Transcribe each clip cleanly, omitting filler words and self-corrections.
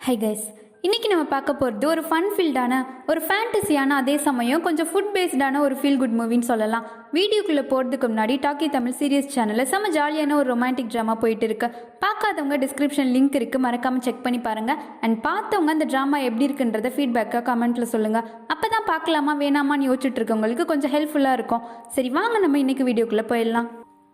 Hi guys, இன்றைக்கி நம்ம பார்க்க போகிறது ஒரு ஃபன் ஃபீல்டான ஒரு ஃபேண்டசியான அதே சமயம் கொஞ்சம் ஃபுட் பேஸ்டான ஒரு ஃபீல் குட் மூவின்னு சொல்லலாம். வீடியோக்குள்ளே போகிறதுக்கு முன்னாடி டாக்கி தமிழ் சீரியஸ் சேனலில் செம்ம ஜாலியான ஒரு ரொமான்டிக் ட்ராமா போயிட்டு இருக்கு. பார்க்காதவங்க டிஸ்கிரிப்ஷன் லிங்க் இருக்குது, மறக்காமல் செக் பண்ணி பாருங்கள். அண்ட் பார்த்தவங்க அந்த ட்ராமா எப்படி இருக்குன்றத ஃபீட்பேக்காக கமெண்ட்டில் சொல்லுங்கள். அப்போ தான் பார்க்கலாமா வேணாமான்னு யோசிச்சுட்டு இருக்கவங்களுக்கு கொஞ்சம் ஹெல்ப்ஃபுல்லாக இருக்கும். சரி வாங்க நம்ம இன்றைக்கி வீடியோக்குள்ளே போயிடலாம்.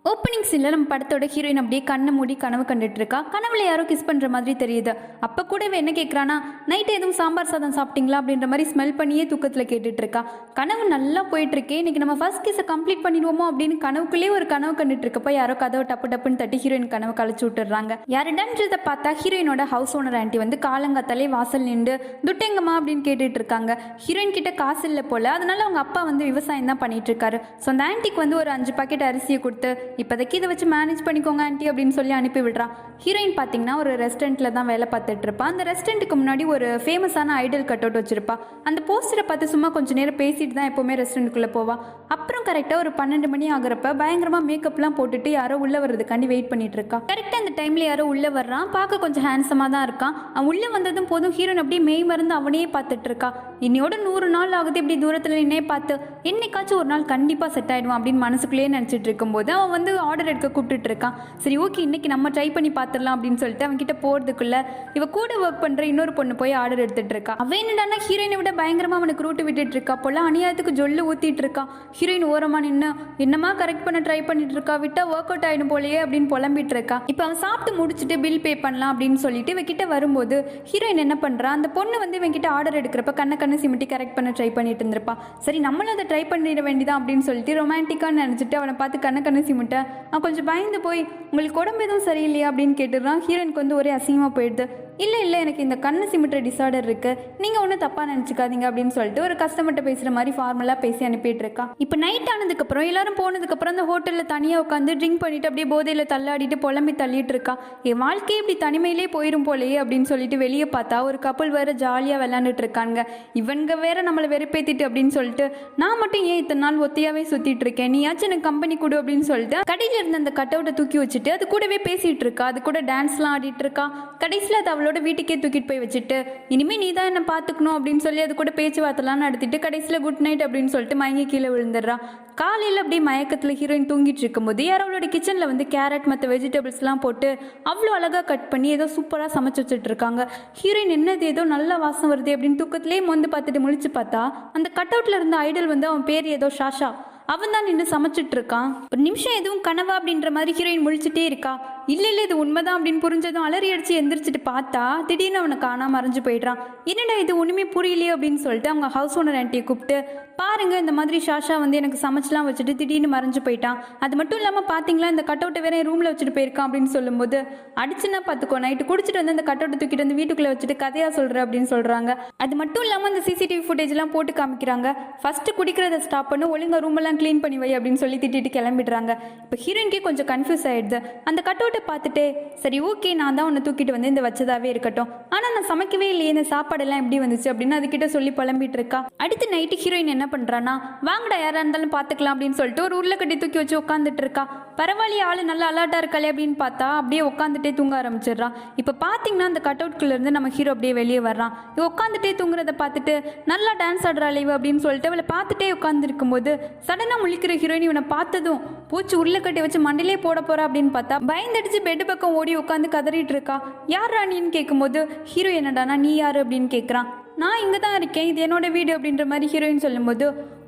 ஓப்பனிங் சீனில் நம்ம படத்தோட ஹீரோயின் அப்படியே கண்ணை மூடி கனவு கண்டுட்டு இருக்கா. கனவுல யாரோ கிஸ் பண்ணுற மாதிரி தெரியுது. அப்போ கூட இவன் என்ன கேட்குறானா, நைட்டு எதுவும் சாம்பார் சாதம் சாப்பிட்டீங்களா அப்படின்ற மாதிரி ஸ்மெல் பண்ணியே தூக்கத்தில் கேட்டுட்டு இருக்கா. கனவு நல்லா போயிட்டு இருக்கே, இன்னைக்கு நம்ம ஃபர்ஸ்ட் கிஸை கம்ப்ளீட் பண்ணிடுவோமோ அப்படின்னு கனவுக்குள்ளேயே ஒரு கனவு கண்டுட்டு இருக்கப்போ யாரோ கதவை டப்பு டப்புன்னு தட்டி ஹீரோயின் கனவு கழிச்சு விட்டுறாங்க. யாருடான்றதை பார்த்தா ஹீரோயினோட ஹவுஸ் ஓனர் ஆண்டி வந்து காலங்காத்தாலே வாசல் நின்று துட்டெங்கம்மா அப்படின்னு கேட்டுட்டு இருக்காங்க. ஹீரோயின் கிட்ட காசு இல்லை போல, அதனால அவங்க அப்பா வந்து விவசாயம் தான் பண்ணிட்டு இருக்காரு. ஸோ அந்த ஆண்டிக்கு வந்து ஒரு 5 பாக்கெட் அரிசியை கொடுத்து இப்போதைக்கு இதை வச்சு மேனேஜ் பண்ணிக்கோங்க ஆண்டி அப்படின்னு சொல்லி அனுப்பி விடுறான். ஹீரோயின் பார்த்தீங்கன்னா ஒரு ரெஸ்டாரண்ட்டில் தான் வேலை பார்த்துட்டு இருப்பான். அந்த ரெஸ்டாரண்ட்டுக்கு முன்னாடி ஒரு ஃபேமஸான ஐடல் கட் அவுட் வச்சிருப்பா. அந்த போஸ்டரை பார்த்து சும்மா கொஞ்சம் நேரம் பேசிட்டு தான் எப்போவுமே ரெஸ்டாரண்ட்டுக்குள்ளே போவா. அப்புறம் கரெக்டாக ஒரு 12 மணி ஆகிறப்ப பயங்கரமாக மேக்கப்லாம் போட்டுட்டு யாரோ உள்ளே வர்றதுக்காண்டி வெயிட் பண்ணிட்டு இருக்கா. கரெக்டாக அந்த டைமில் யாரோ உள்ளே வர்றான். பார்க்க கொஞ்சம் ஹேண்ட்ஸமாக தான் இருக்கான். அவன் உள்ளே வந்ததும் போதும் ஹீரோயின் அப்படியே மெய் மருந்து அவனையே பார்த்துட்டு இருக்கா. இன்னையோட 100 நாள் ஆகுது இப்படி தூரத்தில் நின்னே பார்த்து என்னைக்காச்சும் ஒரு நாள் கண்டிப்பாக செட் ஆகிடுவான் அப்படின்னு மனசுக்குள்ளேயே நினச்சிட்டு இருக்கும்போது அவன் வந்து ஆர்டர் எடுக்க கூப்பிட்டுட்டு இருக்கான். சரி ஓகே, இன்னைக்கு நம்ம ட்ரை பண்ணி பார்த்துடலாம் அப்படின்னு சொல்லிட்டு அவன் கிட்ட போகிறதுக்குள்ள இவ கூட ஒர்க் பண்ணுற இன்னொரு பொண்ணு போய் ஆர்டர் எடுத்துட்டு இருக்கா. அவன் என்னடானா ஹீரோயினை விட பயங்கரமாக அவனுக்கு ரூட்டு விட்டுட்டு இருக்கா போல. அநியாயத்துக்கு ஜொல்லு ஊற்றிட்டு இருக்கா. ஹீரோயின் ஓரமாக நின்று என்னமா கரெக்ட் பண்ண ட்ரை பண்ணிட்டு இருக்கா, விட்டா ஒர்க் அவுட் ஆகிடும் போலையே அப்படின்னு புலம்பிட்டு இருக்கா. இப்போ அவன் சாப்பிட்டு முடிச்சுட்டு பில் பே பண்ணலாம் அப்படின்னு சொல்லிட்டு இவகிட்ட வரும்போது ஹீரோயின் என்ன பண்ணுறா, அந்த பொண்ணு வந்து இவங்கிட்ட ஆர்டர் எடுக்கிறப்ப கண்ணை சிமிட்டி கரெக்ட் பண்ண ட்ரை பண்ணிட்டு இருந்திருப்பா. சரி நம்மளும் அதை ட்ரை பண்ணிட வேண்டியதான் அப்படின்னு சொல்லிட்டு ரொமான்டிக்கான்னு நினச்சிட்டு அவனை பார்த்து கண்ணை சிமிட்ட நான் கொஞ்சம் பயந்து போய் உங்களுக்கு உடம்பு எதுவும் சரியில்லையா அப்படின்னு கேட்டுடுறான். ஹீரோயினுக்கு வந்து ஒரே அசிங்கமாக போயிடுது. இல்லை எனக்கு இந்த கண்ணு சிமிட்டுற டிசார்டர் இருக்குது, நீங்கள் ஒன்றும் தப்பாக நினச்சிக்காதீங்க அப்படின்னு சொல்லிட்டு ஒரு கஸ்டமர்கிட்ட பேசுகிற மாதிரி ஃபார்மலாக பேசி அனுப்பிட்டு இருக்கா. இப்போ நைட் ஆனதுக்கப்புறம் எல்லாரும் போனதுக்கப்புறம் அந்த ஹோட்டலில் தனியாக உட்காந்து ட்ரிங்க் பண்ணிட்டு அப்படியே போதையில் தள்ளாடிட்டு புலம்பி தள்ளிட்டு இருக்கா. என் வாழ்க்கையே இப்படி தனிமையிலே போயிடும் போலையே அப்படின்னு சொல்லிட்டு வெளியே பார்த்தா ஒரு கப்பல் வேற ஜாலியாக விளையாண்டுட்டு இருக்காங்க. இவங்க வேற நம்மளை வெறுப்பேத்திட்டு அப்படின்னு சொல்லிட்டு நான் மட்டும் ஏன் இத்தனை நாள் ஒத்தையாவே சுற்றிட்டு இருக்கேன், நீயாச்சும் எனக்கு கம்பெனி கொடு அப்படின்னு சொல்லிட்டு கடையில் இருந்த அந்த கட் அவுட்டை தூக்கி வச்சுட்டு அது கூடவே பேசிகிட்டு இருக்கா. அது கூட டான்ஸ்லாம் ஆடிட்டு இருக்கா. கடைசியில் அது அவளோட வீட்டுக்கே தூக்கிட்டு போய் வச்சுட்டு இனிமேல் நீ தான் என்ன பார்த்துக்கணும் அப்படின்னு சொல்லி அது கூட பேச்சுவார்த்தைலாம் நடத்திட்டு கடைசியில் குட் நைட் அப்படின்னு சொல்லிட்டு மயங்கி கீழே விழுந்துடுறா. காலையில் அப்படியே மயக்கத்தில் ஹீரோயின் தூங்கிட்டு இருக்கும்போது யார் அவளோட கிச்சனில் வந்து கேரட் மற்ற வெஜிடபிள்ஸ்லாம் போட்டு அவ்வளோ அழகாக கட் பண்ணி ஏதோ சூப்பராக சமைச்சு வச்சுட்டு இருக்காங்க. ஹீரோயின் என்னது ஏதோ நல்ல வாசம் வருது அப்படின்னு தூக்கத்திலே மொந்து பார்த்துட்டு முழிச்சு பார்த்தா அந்த கட் அவுட்ல இருந்த ஐடல் வந்து அவன் பேர் ஏதோ ஷாஷா. அவன் தான் நின்று சமைச்சிட்டு இருக்கான். ஒரு நிமிஷம் எதுவும் கனவா அப்படின்ற மாதிரி ஹீரோயின் முழிச்சுட்டே இருக்கா. இல்லை இது உண்மைதான் அப்படின்னு புரிஞ்சதும் அலறி அடிச்சு எந்திரிச்சிட்டு பார்த்தா திடீர்னு அவனை காணாம மறைஞ்சு போயிடுறான். என்னடா இது ஒன்றுமே புரியலையே அப்படின்னு சொல்லிட்டு அவங்க ஹவுஸ் ஓனர் ஆண்டியை கூப்பிட்டு பாருங்க இந்த மாதிரி ஷாஷா வந்து எனக்கு சமைச்சலாம் வச்சுட்டு திடீர்னு மறைஞ்சு போயிட்டான். அது மட்டும் இல்லாமல் பார்த்தீங்களா இந்த கட் அவுட்டை வேற ரூமில் வச்சுட்டு போயிருக்கான் அப்படின்னு சொல்லும்போது அடிச்சுன்னா பார்த்துக்கோ, நைட்டு குடிச்சிட்டு வந்து அந்த கட் அவுட்டை தூக்கிட்டு வந்து வீட்டுக்குள்ளே வச்சுட்டு கதையாக சொல்கிற அப்படின்னு சொல்கிறாங்க. அது மட்டும் இல்லாமல் அந்த சிசிடிவி ஃபுட்டேஜ்லாம் போட்டு காமிக்கிறாங்க. ஃபஸ்ட்டு குடிக்கிறத ஸ்டாப் பண்ணு, ஒழுங்கா ரூமெல்லாம் க்ளீன் பண்ணி வை அப்படின்னு சொல்லி திட்டிட்டு கிளம்பிடுறாங்க. இப்போ ஹீரோயின்கே கொஞ்சம் கன்ஃபியூஸ் ஆயிடுது. அந்த கட் அவுட்டை பார்த்துட்டு சரி ஓகே நான் தான் உன்னை தூக்கிட்டு வந்து இந்த வச்சதாவே இருக்கட்டும், ஆனால் நான் சமைக்கவே இல்லையே, இந்த சாப்பாடெல்லாம் எப்படி வந்துச்சு அப்படின்னு அதுக்கிட்ட சொல்லி புலம்பிட்டு இருக்கா. அடுத்து நைட்டு ஹீரோயின் என்ன பண்ணுறான்னா வாங்கடா யாராக இருந்தாலும் பார்த்துக்கலாம் அப்படின்னு சொல்லிட்டு ஒரு உருளைக்கட்டி தூக்கி வச்சு உட்காந்துட்டு இருக்கா. பரவாயில்லையே ஆளு நல்லா அலர்ட்டாக இருக்காளே அப்படின்னு பார்த்தா அப்படியே உட்காந்துட்டே தூங்க ஆரம்பிச்சிடுறான். இப்போ பார்த்தீங்கன்னா அந்த கட் அவுட்குள்ளேருந்து நம்ம ஹீரோ அப்படியே வெளியே வர்றான். இவ உட்காந்துட்டே தூங்குறத பார்த்துட்டு நல்லா டான்ஸ் ஆடுறாள் இவ அப்படின்னு சொல்லிட்டு அவளை பார்த்துட்டே உட்காந்துருக்கும் போது சடனாக முழிக்கிற ஹீரோயின் இவனை பார்த்ததும் பூச்சி உருளைக்கட்டி வச்சு மண்டிலே போட போறா அப்படின்னு பார்த்தா பயந்தடிச்சு பெட்டு பக்கம் ஓடி உட்காந்து கதறிட்டு இருக்கா. யார் ராணின்னு கேட்கும்போது ஹீரோ என்னடானா நீ யாரு அப்படின்னு கேட்குறான். நான் இங்கே தான் இருக்கேன், இது என்னோட வீடு அப்படின்ற மாதிரி ஹீரோயின் சொல்லும்போது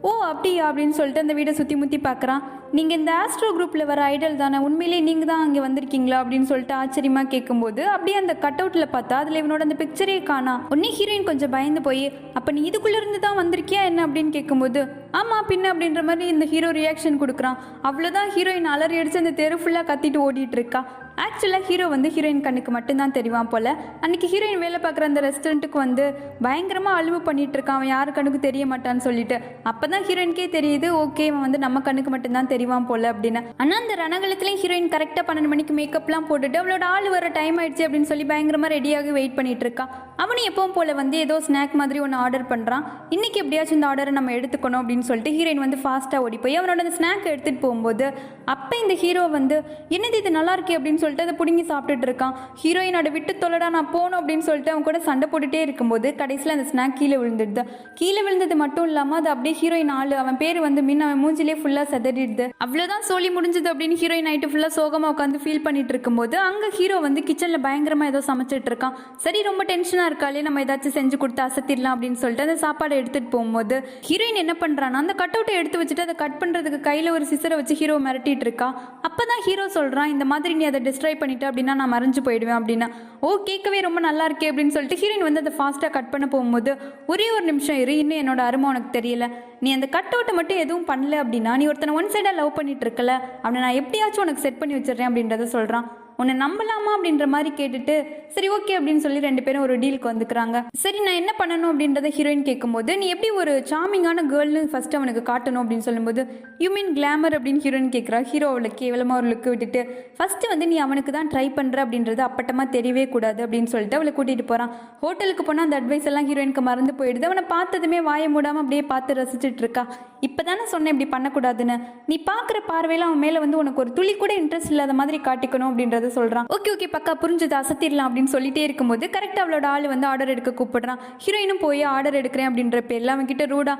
ஓ அப்படியா அப்படின்னு சொல்லிட்டு அந்த வீடை சுற்றி முற்றி பார்க்குறான். நீங்கள் இந்த ஆஸ்ட்ரோ குரூப்பில் வர ஐடல் தானே, உண்மையிலேயே நீங்கள் தான் அங்கே வந்திருக்கீங்களா அப்படின்னு சொல்லிட்டு ஆச்சரியமாக கேட்கும்போது அப்படியே அந்த கட் அவுட்டில் பார்த்தா அதில் இவனோட அந்த பிக்சரே காணா. உடனே ஹீரோயின் கொஞ்சம் பயந்து போய் அப்போ நீ இதுக்குள்ளே இருந்து தான் வந்திருக்கியா என்ன அப்படின்னு கேட்கும்போது ஆமாம் பின்ன அப்படின்ற மாதிரி இந்த ஹீரோ ரியாக்ஷன் கொடுக்குறான். அவ்வளோதான் ஹீரோயின் அலறி அடித்து அந்த தெரு ஃபுல்லாக கத்திட்டு ஓடிட்டு இருக்கா. ஆக்சுவலாக ஹீரோ வந்து ஹீரோயின் கண்ணுக்கு மட்டும்தான் தெரிவான் போல். அன்றைக்கி ஹீரோயின் வேலை பார்க்குற அந்த ரெஸ்டாரண்ட்டுக்கு வந்து பயங்கரமாக அழுவு பண்ணிட்டு இருக்கான், அவன் யார் கண்ணுக்கு தெரிய மாட்டான்னு சொல்லிட்டு. அப்போ தான் ஹீரோயின்கே தெரியுது ஓகே அவன் வந்து நம்ம கண்ணுக்கு மட்டும்தான் தெரிவான் போல் அப்படின்னு. ஆனால் அந்த ரணகலத்துலேயும் ஹீரோயின் கரெக்டாக 12 மணிக்கு மேக்கப்லாம் போட்டுட்டு அவளோட ஆள் வர டைம் ஆயிடுச்சு அப்படின்னு சொல்லி பயங்கரமாக ரெடியாகி வெயிட் பண்ணிட்டு இருக்கா. அவனு எப்பவும் போல் வந்து ஏதோ ஸ்நாக் மாதிரி ஒன்று ஆர்டர் பண்ணுறான். இன்றைக்கி எப்படியாச்சும் இந்த ஆர்டரை நம்ம எடுத்துக்கணும் அப்படின்னு சொல்லிட்டு ஹீரோயின் வந்து ஃபாஸ்ட்டாக ஓடி போய் அவனோட அந்த ஸ்நாக் எடுத்துகிட்டு போகும்போது அப்போ இந்த ஹீரோ வந்து என்னது இது நல்லா இருக்கே அப்படின்னு சொல்லிட்டு அதை பிடுங்கி சாப்பிட்டுட்டு இருக்கான். ஹீரோயினோட விட்டு தொலைடா நான் போகணும் அப்படின்னு சொல்லிட்டு அவன் கூட சண்டை போட்டுட்டே இருக்கும்போது கடைசியில் அந்த ஸ்நாக் கீழே விழுந்துடுது. கீழே விழுந்தது மட்டும் இல்லாமல் அது அப்படியே ஹீரோயின் ஆளு அவன் பேர் வந்து மின் அவன் மூஞ்சிலே ஃபுல்லாக செதறிடுது. அவ்வளோதான் சோலி முடிஞ்சது அப்படின்னு ஹீரோயின் நைட்டு ஃபுல்லாக சோகமாக உட்காந்து ஃபீல் பண்ணிட்டு இருக்கும்போது அங்கே ஹீரோ வந்து கிச்சனில் பயங்கரமாக ஏதோ சமைச்சிட்டு இருக்கான். சரி ரொம்ப டென்ஷனாக இருக்காளே நம்ம ஏதாச்சும் செஞ்சு கொடுத்து அசத்திடலாம் அப்படின்னு சொல்லிட்டு அந்த சாப்பாடை எடுத்துகிட்டு போகும்போது ஹீரோயின் என்ன பண்ணுறான்னா அந்த கட் அவுட்டை எடுத்து வச்சுட்டு அதை கட் பண்ணுறதுக்கு கையில் ஒரு சிசரை வச்சு ஹீரோ மிரட்டிட்டு இருக்கா. அப்போ தான் ஹீரோ சொல்கிறான் இந்த மாதிரி நீ அதை டிஸ்ட்ராய் பண்ணிட்டு அப்படின்னா நான் மறைஞ்சு போயிடுவேன் அப்படின்னா. ஓ கேட்கவே ரொம்ப நல்லா இருக்கே அப்படின்னு சொல்லிட்டு ஹீரோயின் வந்து அதை ஃபாஸ்ட்டாக கட் பண்ண போகும்போது ஒரே ஒரு நிமிஷம் இரு, இன்னும் என்னோட அருமை உனக்கு தெரியல. நீ அந்த கட் அவுட்டை மட்டும் எதுவும் பண்ணல அப்படின்னா நீ ஒருத்தனை ஒன் சைடாக லவ் பண்ணிட்டு இருக்கல அவனை நான் எப்படியாச்சும் உனக்கு செட் பண்ணி வச்சிடறேன் அப்படின்றத சொல்கிறான். உன்னை நம்பலாமா அப்படின்ற மாதிரி கேட்டுட்டு சரி ஓகே அப்படின்னு சொல்லி ரெண்டு பேரும் ஒரு டீலுக்கு வந்துக்கிறாங்க. சரி நான் என்ன பண்ணணும் அப்படின்றத ஹீரோயின் கேட்கும்போது நீ எப்படி ஒரு சாமிங்கான கேர்ள்னு ஃபர்ஸ்ட் அவனுக்கு காட்டணும் அப்படின்னு சொல்லும்போது யூ மீன் கிளாமர் அப்படின்னு ஹீரோயின் கேட்குறா. ஹீரோ அவளை கேவலமாக ஒரு லுக்கு விட்டுட்டு ஃபர்ஸ்ட் வந்து நீ அவனுக்கு தான் ட்ரை பண்ணுற அப்படின்றது அப்பட்டமாக தெரியவே கூடாது அப்படின்னு சொல்லிட்டு அவளை கூட்டிகிட்டு போகிறான். ஹோட்டலுக்கு போனால் அந்த அட்வைஸ் எல்லாம் ஹீரோயினுக்கு மறந்து போயிடுது. அவனை பார்த்ததுமே வாயை மூடாமல் அப்படியே பார்த்து ரசிச்சுட்டு இருக்கா. இப்போ தானே சொன்னேன் இப்படி பண்ணக்கூடாதுன்னு, நீ பார்க்குற பார்வையில் அவன் மேலே வந்து உனக்கு ஒரு துளி கூட இன்ட்ரெஸ்ட் இல்லாத மாதிரி காட்டிக்கணும் அப்படின்றத சொல்கிறான். ஓகே ஓகே பக்கா புரிஞ்சுது அசத்திடலாம் அப்படின்னு சொல்லிட்டே இருக்கும்போது கரெக்டாக அவளோட ஆள் வந்து ஆர்டர் எடுக்க கூப்பிடுறான். ஹீரோயினும் போய் ஆர்டர் எடுக்கிறேன் அப்படின்ற பேரில் அவன்கிட்ட ரூடா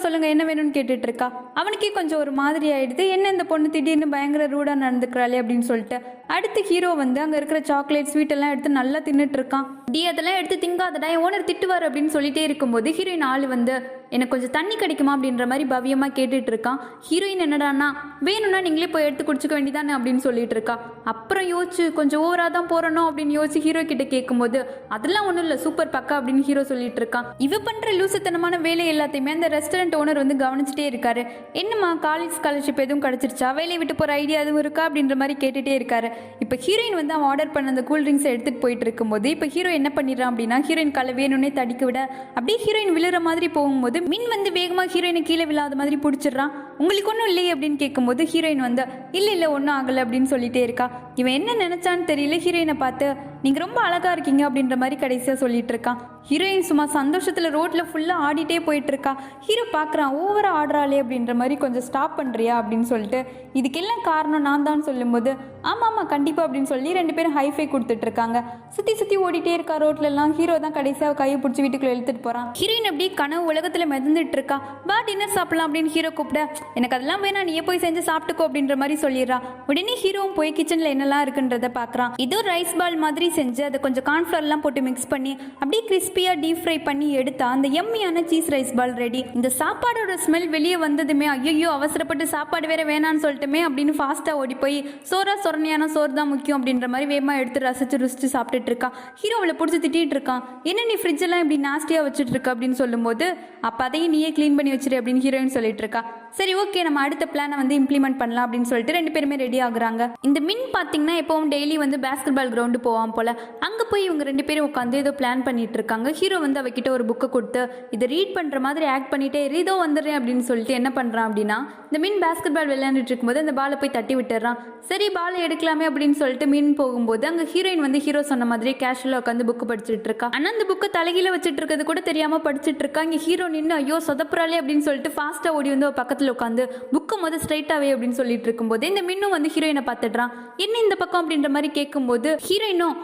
சொல்லுங்க என்ன வேணும்னு கேட்டுட்டு இருக்கா. அவனுக்கே கொஞ்சம் ஒரு மாதிரி ஆயிடுது, என்ன இந்த பொண்ணு திடீர்னு பயங்கர ரூடா நடந்துக்கிறாளே அப்படின்னு சொல்லிட்டு. அடுத்து ஹீரோ வந்து அங்கே இருக்கிற சாக்லேட் ஸ்வீட் எல்லாம் எடுத்து நல்லா தின்னுட்டு இருக்கான். அதெல்லாம் எடுத்து திங்காதடா என் ஓனர் திட்டுவார் அப்படின்னு சொல்லிட்டே இருக்கும்போது ஹீரோயின் ஆள் வந்து எனக்கு கொஞ்சம் தண்ணி கிடைக்குமா அப்படின்ற மாதிரி பவ்யமாக கேட்டுட்டு இருக்கான். ஹீரோயின் என்னடான்னா வேணும்னா நீங்களே போய் எடுத்து குடிச்சுக்க வேண்டியதானே அப்படின்னு சொல்லிட்டு இருக்கா. அப்புறம் யோசிச்சு கொஞ்சம் ஓவராக தான் போறணும் அப்படின்னு யோசிச்சு ஹீரோ கிட்ட கேட்கும்போது அதெல்லாம் ஒன்றும் இல்லை சூப்பர் பக்கா அப்படின்னு ஹீரோ சொல்லிட்டு இருக்கான். இவ பண்ற லூசுத்தனமான வேலை எல்லாத்தையுமே அந்த ரெஸ்டாரண்ட் ஓனர் வந்து கவனிச்சுட்டே இருக்காரு. என்னம்மா காலேஜ் ஸ்காலர்ஷிப் எதுவும் கிடைச்சிருச்சா, வேலையை விட்டு போற ஐடியா எதுவும் இருக்கா அப்படின்ற மாதிரி கேட்டுட்டே இருக்காரு. இப்போ ஹீரோயின் வந்து அவன் ஆர்டர் பண்ண அந்த கூல் ட்ரிங்க்ஸை எடுத்துட்டு போயிட்டு இருக்கும்போது இப்போ ஹீரோ என்ன பண்ணிடுறான் அப்படின்னா ஹீரோயின் காலை வேணும்னே தடிக்க விட அப்படியே ஹீரோயின் விழுற மாதிரி போகும்போது மின் வந்து வேகமாக ஹீரோயினை கீழே விழாத மாதிரி பிடிச்சிடுறான். உங்களுக்கு ஒன்றும் இல்லையே அப்படின்னு கேட்கும்போது ஹீரோயின் வந்து இல்லை ஒன்றும் ஆகலை அப்படின்னு சொல்லிட்டே இருக்கா. இவன் என்ன நினைச்சான்னு தெரியல, ஹீரோயினை பார்த்து நீங்கள் ரொம்ப அழகாக இருக்கீங்க அப்படின்ற மாதிரி கடைசியாக சொல்லிட்டு இருக்கான். ஹீரோயின் சும்மா சந்தோஷத்தில் ரோட்டில் ஃபுல்லாக ஆடிட்டே போயிட்டு இருக்கா. ஹீரோ பார்க்குறான் ஓவராக ஆடுறாளே அப்படின்ற மாதிரி கொஞ்சம் ஸ்டாப் பண்ணுறியா அப்படின்னு சொல்லிட்டு இதுக்கெல்லாம் காரணம் நான் தான் சொல்லும்போது ஆமாம் கண்டிப்பாக அப்படின்னு சொல்லி ரெண்டு பேரும் ஹைஃபை கொடுத்துட்டு இருக்காங்க. சுற்றி ஓடிட்டே இருக்கா ரோட்லலாம். ஹீரோ தான் கடைசியாக கையை பிடிச்சி வீட்டுக்குள்ளே இழுத்துட்டு போகிறான். ஹீரோயின் அப்படியே கனவு உலகத்தில் மிதந்துட்டு இருக்கா. வா டின்னர் சாப்பிடலாம் அப்படின்னு ஹீரோ கூப்பிட எனக்கு அதெல்லாம் வேணா நீயே போய் செஞ்சு சாப்பிட்டுக்கோ அப்படின்ற மாதிரி சொல்லிடுறா. உடனே ஹீரோவும் போய் கிச்சனில் என்னெல்லாம் இருக்குன்றத பார்க்குறான். இதோ ரைஸ் பால் மாதிரி செஞ்சு அதை கொஞ்சம் கார்ன்ஃப்ளவர்லாம் போட்டு மிக்ஸ் பண்ணி அப்படியே கிறிஸ்பியாக டீப் ஃப்ரை பண்ணி எடுத்தா அந்த எம்மியான சீஸ் ரைஸ் பால் ரெடி. இந்த சாப்பாடோட ஸ்மெல் வெளியே வந்ததுமே ஐயோ அவசரப்பட்டு சாப்பாடு வேற வேணான்னு சொல்லிட்டுமே அப்படின்னு ஃபாஸ்ட்டாக ஓடி போய் சொரணையான சோறு தான் முக்கியம் அப்படின்ற மாதிரி வேகமாக எடுத்து ரசிச்சு சாப்பிட்டுட்டு இருக்கா. ஹீரோ அவளை பிடிச்சி திட்டிட்டு இருக்கான். என்ன நீ ஃப்ரிட்ஜ் எல்லாம் இப்படி நாஸ்டியாக வச்சுட்டு இருக்க அப்படின்னு சொல்லும்போது அப்போ அதையும் நீயே க்ளீன் பண்ணி வச்சிரு அப்படின்னு ஹீரோயின் சொல்லிட்டு இருக்கா. சரி ஓகே நம்ம அடுத்த பிளானை வந்து இம்ப்ளிமெண்ட் பண்ணலாம் அப்படின்னு சொல்லிட்டு ரெண்டு பேருமே ரெடி ஆகுறாங்க. இந்த மின் பார்த்தீங்கன்னா எப்பவும் டெய்லி வந்து பேஸ்கெட் பால் கிரவுண்டு போவான் போல. அங்கே போய் இவங்க ரெண்டு பேரும் உட்காந்து ஏதோ பிளான் பண்ணிட்டு இருக்காங்க. ஹீரோ வந்து அவகிட்ட ஒரு புக்கை கொடுத்து இதை ரீட் பண்ணுற மாதிரி ஆக்ட் பண்ணிட்டே இதோ வந்துடுறேன் அப்படின்னு சொல்லிட்டு என்ன பண்ணுறான் அப்படின்னா இந்த மின் பேஸ்கெட் பால் விளையாண்டுட்டு இருக்கும்போது அந்த பாலை போய் தட்டி விட்டுறான். சரி பாலை எடுக்கலாமே அப்படின்னு சொல்லிட்டு மின் போகும்போது அங்கே ஹீரோயின் வந்து ஹீரோ சொன்ன மாதிரி கேஷுவலாக உட்காந்து புக்கு படிச்சுட்டு இருக்கா. ஆனால் அந்த புக்கை தலைகீழ வச்சுட்டு இருக்கிறது கூட தெரியாமல் படிச்சுட்டு இருக்கா. இங்கே ஹீரோ நின்று ஐயோ சொதப்புறாளே அப்படின்னு சொல்லிட்டு ஃபாஸ்ட்டாக ஓடி வந்து பக்கத்தில் உட்காந்து புக்கை முதல் ஸ்ட்ரைட்டாகவே அப்படின்னு சொல்லிட்டு இருக்கும்போது இந்த மின்னும் வந்து ஹீரோயினை பார்த்துடுறான். என்ன இந்த பக்கம் அப்படின்ற மாதிரி கேட்கும்போது ஹீரோயினும்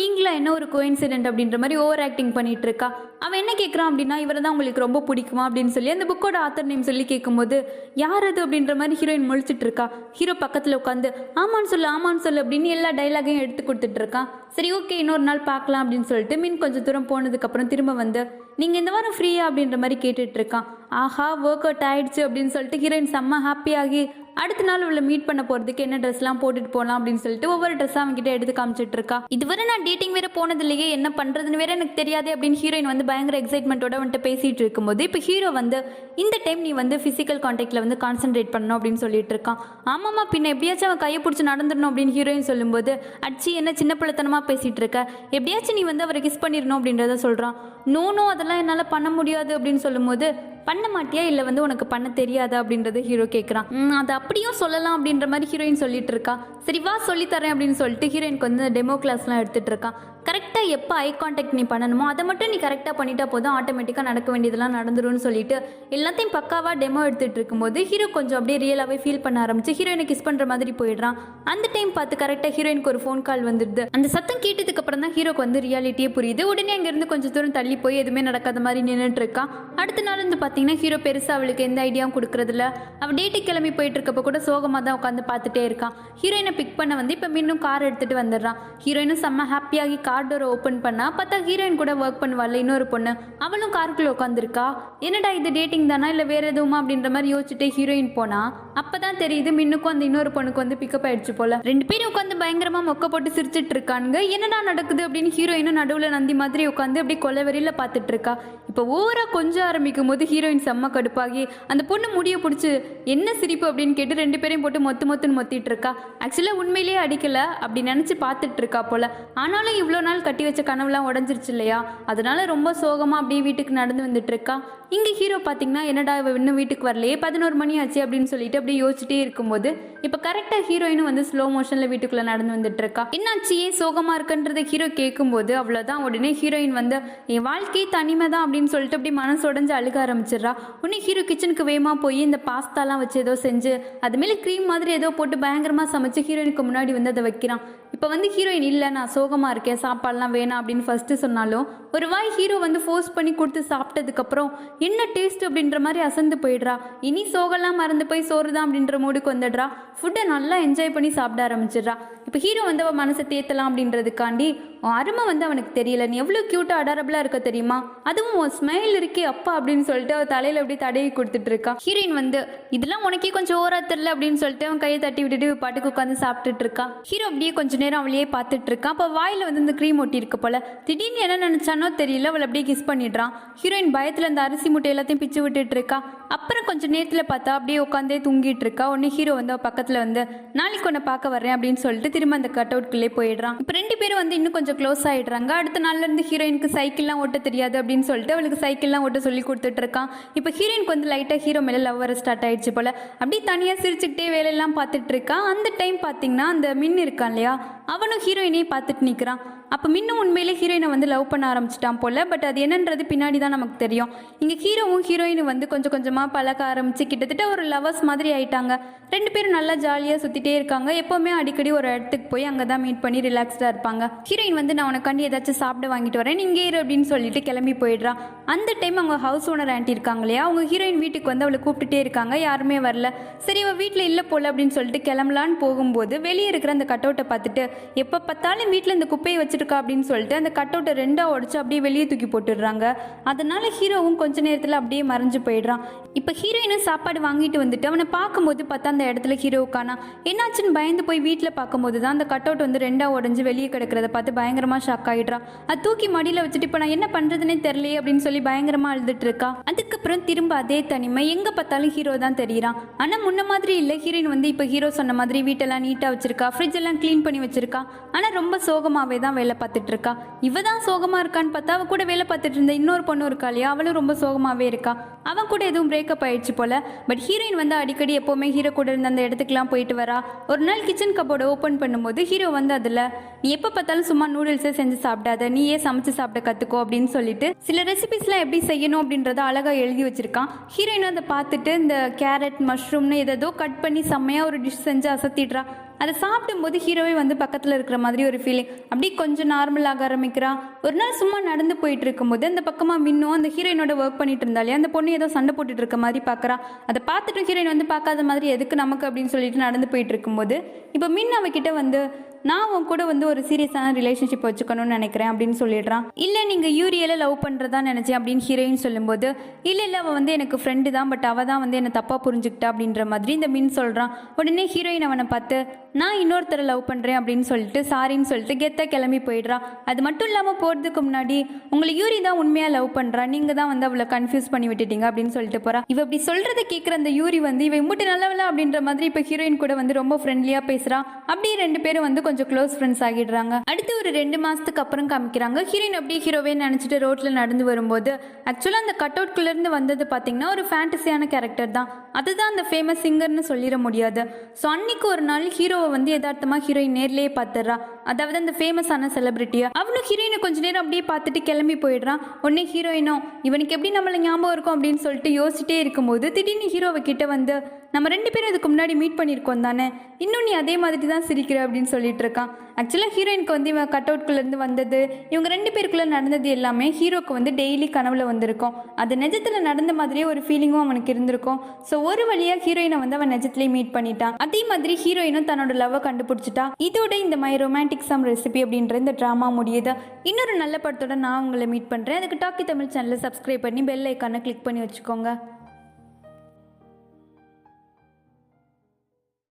நீங்களா என்ன ஒரு கோயின்சிடென்ட் அப்படின்ற மாதிரி ஓவர் ஆக்டிங் பண்ணிட்டு இருக்கா. அவன் என்ன கேட்குறான் அப்படின்னா இவரை தான் உங்களுக்கு ரொம்ப பிடிக்குமா அப்படின்னு சொல்லி அந்த புக்கோட ஆத்தர் நேம் சொல்லி கேட்கும்போது யார் அது அப்படின்ற மாதிரி ஹீரோயின் முழிச்சிட்டு இருக்கா. ஹீரோ பக்கத்தில் உட்காந்து ஆமான்னு சொல்லு அப்படின்னு எல்லா டைலாகையும் எடுத்து கொடுத்துட்டு இருக்கான். சரி ஓகே இன்னொரு நாள் பார்க்கலாம் அப்படின்னு சொல்லிட்டு மின் கொஞ்சம் தூரம் போனதுக்கப்புறம் திரும்ப வந்து நீங்கள் இந்த வாரம் ஃப்ரீயா அப்படின்ற மாதிரி கேட்டுட்டு இருக்கான். ஆஹா ஒர்க் அவுட் ஆயிடுச்சு அப்படின்னு சொல்லிட்டு ஹீரோயின் செம்ம ஹாப்பியாகி அடுத்த நாள் உள்ள மீட் பண்ண போகிறதுக்கு என்ன ட்ரெஸ்லாம் போட்டுட்டு போகலாம் அப்படின்னு சொல்லிட்டு ஒவ்வொரு ட்ரெஸ்ஸாக அவங்ககிட்ட எடுத்து காமிச்சிட்டு இருக்கா. இதுவரை நான் டேட்டிங் வேற போனது இல்லையே, என்ன பண்ணுறதுன்னு வேற எனக்கு தெரியாது அப்படின்னு ஹீரோயின் வந்து பயங்கர எக்ஸைட்மெண்ட்டோட வந்துட்டு பேசிகிட்டு இருக்கும்போது இப்போ ஹீரோ வந்து இந்த டைம் நீ வந்து ஃபிசிக்கல் கான்டாக்டில் வந்து கான்சென்ட்ரேட் பண்ணணும் அப்படின்னு சொல்லிட்டு இருக்கான். ஆமாம்மா பின்ன எப்படியாச்சும் அவன் கையை பிடிச்சி நடந்துடணும் அப்படின்னு ஹீரோயின் சொல்லும்போது அடிச்சு என்ன சின்ன பிள்ளைத்தனமாக பேசிகிட்டு இருக்க, எப்படியாச்சும் நீ வந்து அவரை கிஸ் பண்ணிடணும் அப்படின்றத சொல்கிறான். நோ அதெல்லாம் என்னால் பண்ண முடியாது அப்படின்னு சொல்லும்போது பண்ண மாட்டியா இல்லை வந்து உனக்கு பண்ண தெரியாதா அப்படின்றத ஹீரோ கேட்குறான். அது அப்படியும் சொல்லலாம் அப்படின்ற மாதிரி ஹீரோயின் சொல்லிட்டு இருக்கா. சரி வா சொல்லித்தரேன் அப்படின்னு சொல்லிட்டு ஹீரோயினுக்கு வந்து டெமோ கிளாஸ்லாம் எடுத்துகிட்டு இருக்கான். கரெக்டாக எப்போ ஐ கான்டாக்ட் நீ பண்ணணுமோ அதை மட்டும் நீ கரெக்டாக பண்ணிட்டா போதும், ஆட்டோமேட்டிக்காக நடக்க வேண்டியதெல்லாம் நடந்துரும்னு சொல்லிட்டு எல்லாத்தையும் பக்காவாக டெமோ எடுத்துகிட்டு இருக்கும்போது ஹீரோ கொஞ்சம் அப்படியே ரியலாகவே ஃபீல் பண்ண ஆரம்பிச்சு ஹீரோயினை கிஸ் பண்ணுற மாதிரி போயிடுறான். அந்த டைம் பார்த்து கரெக்டாக ஹீரோயினுக்கு ஒரு ஃபோன் கால் வந்துடுது. அந்த சத்தம் கேட்டதுக்கு அப்புறம் தான் ஹீரோக்கு வந்து ரியாலிட்டியே புரியுது. உடனே அங்கேருந்து கொஞ்சம் தூரம் தள்ளி போய் எதுவுமே நடக்காத மாதிரி நின்றுட்டு இருக்கான். அடுத்த நாள் வந்து பார்த்தீங்கன்னா ஹீரோ பெருசாக அவளுக்கு எந்த ஐடியாவும் கொடுக்குறதில்ல. அவள் டேட்டுக்கு கிளம்பி போயிட்டு இருக்கப்போ கூட சோகமாக தான் உட்காந்து பார்த்துட்டே இருக்கான். ஹீரோயினை பிக் பண்ண வந்து இப்போ இன்னும் கார் எடுத்துகிட்டு வந்துடுறான். ஹீரோயினும் செம்ம ஹாப்பியாகி கார் டோரை ஓப்பன் பண்ணா பார்த்தா ஹீரோயின் கூட ஒர்க் பண்ணுவாள் இன்னொரு பொண்ணு, அவளும் காருக்குள்ளே உட்காந்துருக்கா. என்னடா இது டேட்டிங் தானா இல்லை வேறு எதுவுமா அப்படின்ற மாதிரி யோசிச்சுட்டு ஹீரோயின் போனா அப்போ தான் தெரியுது மின்னுக்கும் அந்த இன்னொரு பொண்ணுக்கு வந்து பிக்கப் ஆயிடுச்சு போல. ரெண்டு பேரும் உட்காந்து பயங்கரமாக மொக்க போட்டு சிரிச்சிட்டு இருக்கானுங்க. என்னடா நடக்குது அப்படின்னு ஹீரோயினும் நடுவில் நந்தி மாதிரி உட்காந்து அப்படி கொலவெறியில் பார்த்துட்டு இருக்கா. இப்போ ஓவரா கொஞ்சம் ஆரம்பிக்கும் போது ஹீரோயின் செம்ம கடுப்பாகி அந்த பொண்ணு முடிய பிடிச்சி என்ன சிரிப்பு அப்படின்னு கேட்டு ரெண்டு பேரையும் போட்டு மொத்துன்னு மொத்திட்டு இருக்கா. ஆக்சுவலாக உண்மையிலேயே அடிக்கல அப்படி நினச்சி பார்த்துட்டு இருக்கா போல. ஆனாலும் இவ்வளோ நாள் கட்டி வச்ச கனவுலாம் உடஞ்சிருச்சு இல்லையா, அதனால ரொம்ப சோகமாக அப்படியே வீட்டுக்கு நடந்து வந்துட்டு இருக்கா. இங்கே ஹீரோ பார்த்தீங்கன்னா என்னடா இவ இன்னும் வீட்டுக்கு வரலையே 11 மணி ஆச்சு அப்படின்னு சொல்லிட்டு அப்படியே யோசிச்சுட்டே இருக்கும்போது இப்போ கரெக்டாக ஹீரோயினும் வந்து ஸ்லோ மோஷனில் வீட்டுக்குள்ளே நடந்து வந்துட்டு இருக்கா. என்னாச்சு ஏன் சோகமாக இருக்குன்றதை ஹீரோ கேட்கும்போது அவ்வளோதான். உடனே ஹீரோயின் வந்து என் வாழ்க்கையே தனிமை தான் அப்படின்னு சொல்லிட்டு அப்படி மனசு உடஞ்சு அழுக ஆரம்பிச்சிடுறா. உடனே ஹீரோ கிச்சனுக்கு வேகமாக போய் இந்த பாஸ்தாலாம் வச்சு ஏதோ செஞ்சு அது மேலே க்ரீம் மாதிரி ஏதோ போட்டு பயங்கரமாக சமைச்சு ஹீரோயினுக்கு முன்னாடி வந்து அதை வைக்கிறான். இப்போ வந்து ஹீரோயின் இல்லை நான் சோகமாக இருக்கேன் சாப்பாடெலாம் வேணாம் அப்படின்னு ஃபஸ்ட்டு சொன்னாலும் ஒரு வாய் ஹீரோ வந்து ஃபோர்ஸ் பண்ணி கொடுத்து சாப்பிட்டதுக்கப்புறம் என்ன டேஸ்ட் அப்படின்ற மாதிரி அசந்து போயிடுறா. இனி சோகெல்லாம் மறந்து போய் சோறு தான் அப்படின்ற மூடுக்கு வந்துடுறா. ஃபுட்டை நல்லா என்ஜாய் பண்ணி சாப்பிட ஆரம்பிச்சிடுறா. இப்போ ஹீரோ வந்து அவன் மனசை தேத்தலாம் அப்படின்றதுக்காண்டி உன் அருமை வந்து அவனுக்கு தெரியல, நீ எவ்வளோ க்யூட்டாக அடாரபிளாக இருக்க தெரியுமா, அதுவும் உன் ஸ்மைல் இருக்கே அப்பா அப்படின்னு சொல்லிட்டு அவள் தலையில் அப்படி தடவி கொடுத்துட்டு இருக்கா. ஹீரோயின் வந்து இதெல்லாம் உனக்கே கொஞ்சம் ஓரா தெரியல அப்படின்னு சொல்லிட்டு அவன் கையை தட்டி விட்டுட்டு பாட்டுக்கு உட்காந்து சாப்பிட்டுட்டு இருக்கா. ஹீரோ அப்படியே கொஞ்ச நேரம் அவளையே பார்த்துட்டு இருக்கான். அப்போ வாயில் வந்து இந்த க்ரீம் ஒட்டி இருக்க போல. திடீர்னு என்ன நினைச்சானோ தெரியல அவளை அப்படியே கிஸ் பண்ணிடுறான். ஹீரோயின் பயத்தில் அந்த அரிசி முட்டை எல்லாத்தையும் பிச்சு விட்டுட்டு இருக்கா. அப்புறம் கொஞ்சம் நேரத்தில் பார்த்தா அப்படியே உட்காந்தே தூங்கிட்டு இருக்கா. உடனே ஹீரோ வந்து அவள் பக்கத்தில் வந்து நாளைக்கு உன்னை பார்க்க வர்றேன் அப்படின்னு சொல்லிட்டு திரும்ப அந்த கட் அவுட்குள்ளே போயிடுறான். இப்போ ரெண்டு பேரும் வந்து இன்னும் கொஞ்சம் க்ளோஸ் ஆகிடுறாங்க. அடுத்த நாள்ல இருந்து ஹீரோயினுக்கு சைக்கிள்லாம் ஓட்ட தெரியாது அப்படின்னு சொல்லிட்டு அவளுக்கு சைக்கிள்லாம் ஓட்ட சொல்லி கொடுத்துட்டு இருக்கான். இப்போ ஹீரோயினுக்கு வந்து லைட்டாக ஹீரோ மேலே லவ் வர ஸ்டார்ட் ஆயிடுச்சு போல. அப்படியே தனியாக சிரிச்சுக்கிட்டே வேலையெல்லாம் பார்த்துட்டு இருக்கான். அந்த டைம் பார்த்தீங்கன்னா அந்த மின் இருக்கான் இல்லையா, அவனும் ஹீரோயினையே பார்த்துட்டு நிற்கிறான். அப்போ மின்னும் உண்மையிலே ஹீரோயினை வந்து லவ் பண்ண ஆரம்பிச்சிட்டான் போல. பட் அது என்னன்றது பின்னாடி தான் நமக்கு தெரியும். இங்கே ஹீரோவும் ஹீரோயினும் வந்து கொஞ்சம் கொஞ்சமாக பழக்க ஆரம்பிச்சு கிட்டத்தட்ட ஒரு லவர்ஸ் மாதிரி ஆயிட்டாங்க. ரெண்டு பேரும் நல்லா ஜாலியாக சுற்றிட்டே இருக்காங்க. எப்போவுமே அடிக்கடி ஒரு இடத்துக்கு போய் அங்கே தான் மீட் பண்ணி ரிலாக்ஸ்டாக இருப்பாங்க. ஹீரோயின் வந்து நான் உனக்காண்டி ஏதாச்சும் சாப்பிட வாங்கிட்டு வரேன் நீங்கே இரு அப்படின்னு சொல்லிட்டு கிளம்பி போயிடுறான். அந்த டைம் அவங்க ஹவுஸ் ஓனர் ஆண்டி இருக்காங்க இல்லையா, அவங்க ஹீரோயின் வீட்டுக்கு வந்து அவளை கூப்பிட்டுட்டே இருக்காங்க. யாருமே வரல. சரி அவள் வீட்டில் இல்லை போல அப்படின்னு சொல்லிட்டு கிளம்பலான்னு போகும்போது வெளியே இருக்கிற அந்த கட் அவுட்டை பார்த்துட்டு எப்போ பார்த்தாலும் வீட்டில் இந்த குப்பையை வச்சுருக்கா அப்படின்னு சொல்லிட்டு அந்த கட் அவுட்டை ரெண்டா உடச்சு அப்படியே வெளியே தூக்கி போட்டுடுறாங்க. அதனால ஹீரோவும் கொஞ்ச நேரத்தில் அப்படியே மறைஞ்சு போயிடுறான். இப்போ ஹீரோயினும் சாப்பாடு வாங்கிட்டு வந்துட்டு அவனை பார்க்கும்போது பார்த்தா அந்த இடத்துல ஹீரோவுக்கானா என்னாச்சுன்னு பயந்து போய் வீட்டில் பார்க்கும்போது தான் அந்த கட் அவுட் வந்து ரெண்டா உடஞ்சு வெளியே கிடக்கிறத பார்த்து பயங்கரமாக ஷாக் ஆகிடுறான். அது தூக்கி மடியில் வச்சுட்டு இப்போ நான் என்ன பண்ணுறதுனே தெரியலையே அப்படின்னு சொல்லி பயங்கரமாக அழுதுட்டு இருக்கா. அதுக்கப்புறம் திரும்ப அதே தனிமை எங்கே பார்த்தாலும் ஹீரோ தான் தெரியுறான். ஆனால் முன்ன மாதிரி இல்லை. ஹீரோயின் வந்து இப்போ ஹீரோ சொன்ன மாதிரி வீட்டெல்லாம் நீட்டாக வச்சிருக்கா, ஃப்ரிட்ஜ் எல்லாம் க்ளீன் பண்ணி வச்சிருக்கா. ஆனால் ரொம்ப சோகமாகவே தான் வேலை பார்த்துட்டு இருக்கா. இவ தான் சோகமாக இருக்கான்னு பார்த்தா அவ கூட வேலை பார்த்துட்டு இருந்த இன்னொரு பொண்ணு இருக்கா இல்லையா, அவளும் ரொம்ப சோகமாகவே இருக்கா. அவன் கூட எதுவும் பிரேக்கப் ஆயிடுச்சு போல. பட் ஹீரோயின் வந்து அடிக்கடி எப்போவுமே ஹீரோ கூட இருந்த அந்த இடத்துக்குலாம் போயிட்டு வரா. ஒரு நாள் கிச்சன் கப்போர்டை ஓப்பன் பண்ணும்போது ஹீரோ வந்து அதில் நீ எப்போ பார்த்தாலும் சும்மா நூடுல்ஸே செஞ்சு சாப்பிடாத, நீயே சமைச்சு சாப்பிட கற்றுக்கோ அப்படின்னு சொல்லிட்டு சில ரெசிபிஸ்லாம் எப்படி செய்யணும் அப்படின்றத அழகாக எழுதி வச்சிருக்கான். ஹீரோயின் அதை பார்த்துட்டு இந்த கேரட் மஷ்ரூம்னு ஏதோ கட் பண்ணி செம்மையாக ஒரு டிஷ் செஞ்சு அசத்திடுறா. அதை சாப்பிடும்போது ஹீரோவே வந்து பக்கத்தில் இருக்கிற மாதிரி ஒரு ஃபீலிங். அப்படி கொஞ்சம் நார்மலாக ஆரம்பிக்கிறான். ஒரு நாள் சும்மா நடந்து போயிட்டு இருக்கும்போது அந்த பக்கமாக மின்னும் அந்த ஹீரோயினோட ஒர்க் பண்ணிட்டு இருந்தாலே அந்த பொண்ணு ஏதோ சண்டை போட்டுட்டு இருக்க மாதிரி பார்க்குறான். அதை பார்த்துட்டு ஹீரோயின் வந்து பார்க்காத மாதிரி எதுக்கு நமக்கு அப்படின்னு சொல்லிட்டு நடந்து போயிட்டு இருக்கும்போது இப்போ மின் அவகிட்ட வந்து நான் உன் கூட வந்து ஒரு சீரியஸான ரிலேஷன்ஷிப் வச்சுக்கணும்னு நினைக்கிறேன் அப்படின்னு சொல்லிடுறான். இல்லை நீங்கள் யூரியலை லவ் பண்ணுறதா நினச்சேன் அப்படின்னு ஹீரோயின் சொல்லும்போது இல்லை அவள் வந்து எனக்கு ஃப்ரெண்டு தான், பட் அவள் தான் வந்து என்னை தப்பாக புரிஞ்சுக்கிட்டா அப்படின்ற மாதிரி இந்த மின் சொல்கிறான். உடனே ஹீரோயின் அவனை பார்த்து நான் இன்னொருத்தரை லவ் பண்ணுறேன் அப்படின்னு சொல்லிட்டு சாரின்னு சொல்லிட்டு கெத்தாக கிளம்பி போயிடுறான். அது மட்டும் இல்லாமல் போகிறதுக்கு முன்னாடி உங்களை யூரி தான் உண்மையாக லவ் பண்ணுறா, நீங்கள் தான் வந்து அவளை கன்ஃபியூஸ் பண்ணி விட்டுட்டீங்க அப்படின்னு சொல்லிட்டு போகிறா. இவ இப்படி சொல்கிறத கேட்குற அந்த யூரி வந்து இவ இம்புட்டு நல்லவளா அப்படின்ற மாதிரி இப்போ ஹீரோயின் கூட வந்து ரொம்ப ஃப்ரெண்ட்லியாக பேசுகிறான். அப்படியே ரெண்டு பேரும் வந்து கொஞ்சம் க்ளோஸ் ஃப்ரெண்ட்ஸ் ஆகிடுறாங்க. அடுத்து ஒரு 2 மாசத்துக்கு அப்புறம் காமிக்கிறாங்க. ஹீரோயின் அப்படியே ஹீரோவே நினைச்சிட்டு ரோட்ல நடந்து வரும்போது ஆக்சுவலா அந்த கட் அவுட்குள்ள இருந்து வந்தது பாத்தீங்கன்னா ஒரு ஃபேண்டசியான கேரக்டர் தான். அதுதான் அந்த ஃபேமஸ் சிங்கர்னு சொல்லிட முடியாது. ஸோ அன்னைக்கு ஒரு நாள் ஹீரோவை வந்து யதார்த்தமா ஹீரோயின் நேர்லயே பார்த்துடுறா. அதாவது அந்த ஃபேமஸான செலிபிரிட்டியா. அவனும் ஹீரோயினை கொஞ்ச நேரம் அப்படியே பார்த்துட்டு கிளம்பி போயிடுறான். உடனே ஹீரோயினோ இவனுக்கு எப்படி நம்மள ஞாபகம் இருக்கும் அப்படின்னு சொல்லிட்டு யோசிச்சுட்டே இருக்கும்போது திடீர்னு ஹீரோவை கிட்ட வந்து நம்ம 2 பேரும் இதுக்கு முன்னாடி மீட் பண்ணியிருக்கோம் தானே, இன்னும் நீ அதே மாதிரி தான் சிரிக்கிற அப்படின்னு சொல்லிட்டு இருக்கான். ஆக்சுவலாக ஹீரோயினுக்கு வந்து இவன் கட் அவுட்குள்ளேருந்து வந்தது, இவங்க 2 பேருக்குள்ளே நடந்தது எல்லாமே ஹீரோக்கு வந்து டெய்லி கனவுல வந்திருக்கும். அது நிஜத்தில் நடந்த மாதிரியே ஒரு ஃபீலிங்கும் அவனுக்கு இருந்திருக்கும். ஸோ ஒரு வழியாக ஹீரோயினை வந்து அவன் நிஜத்திலேயே மீட் பண்ணிட்டான். அதே மாதிரி ஹீரோயினும் தன்னோட லவ்வை கண்டுபிடிச்சிட்டா. இதோட இந்த மை ரொமான்டிக் சம் ரெசிபி அப்படின்ற இந்த ட்ராமா முடியுது. இன்னொரு நல்ல படத்தோட நான் உங்களை மீட் பண்ணுறேன். அதுக்கு டாக்கி தமிழ் சேனலை சப்ஸ்கிரைப் பண்ணி பெல் ஐக்கானை கிளிக் பண்ணி வச்சுக்கோங்க.